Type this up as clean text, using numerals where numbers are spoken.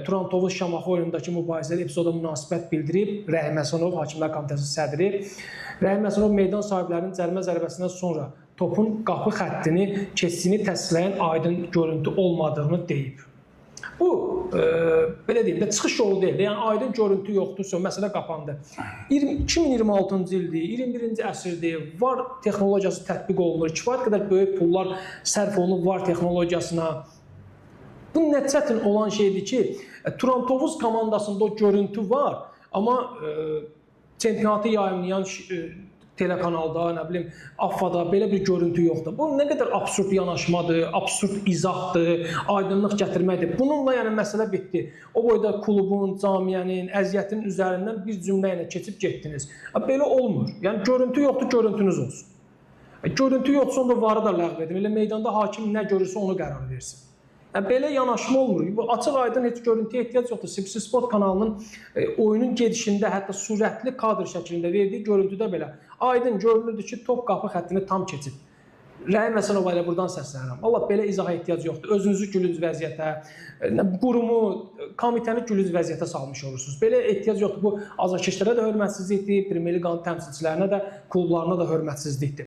Turan Tovuz Şamaxı oyunundakı mübahisəli epizoda münasibət bildirib. Rəhim Həsənov, Hakimlər Komitəsinin sədri. Rəhim Həsənov meydan sahiblərinin cərimə zərbəsindən sonra topun qapı xəttini keçdiyini təsdiqləyən aydın görüntü olmadığını deyib. Bu, belə deyim də, çıxış yolu deyil. Yəni, aydın görüntü yoxdursa, məsələ qapandı. 2026-cı ildir, 21-ci əsrdir, VAR texnologiyası tətbiq olunur, kifayət qədər böyük pullar sərf olunub VAR texnologiyasına. Bu nə çətin olan şeydir ki, Turan Tovuz komandasında o görüntü var, amma çempionatı yayımlayan telekanalda, nə bilim, AFFA-da belə bir görüntü yoxdur. Bu nə qədər absurd yanaşmadır, absurd izahdır, aydınlıq gətirməkdir. Bununla yəni məsələ bitdi. O boyda klubun, camiyyənin, əziyyətin üzərindən bir cümlə ilə keçib getdiniz. Belə olmur. Yəni görüntü yoxdur, görüntünüz olsun. Görüntü yoxsa onda VAR-ı da ləğv edin. Elə meydanda hakim nə görürsə onu qərar versin. Belə yanaşma olmur. Bu açıq aydın heç görüntüyə ehtiyac yoxdur. CBC Sport kanalının oyunun gedişində, hətta sürətli kadr şəklində verdiyi görüntüdə belə aydın görünürdü ki, top qapı xəttini tam keçib. Rəhim Həsənova ilə buradan səslənirəm. Allah, belə izaha ehtiyac yoxdur. Özünüzü gülünc vəziyyətə, qurumu, komitəni gülünc vəziyyətə salmış olursunuz. Belə ehtiyac yoxdur. Bu azarkeşlərə də hörmətsizlikdir, Premyer Liqanın təmsilçilərinə də, klublarına da hörmətsizlikdir.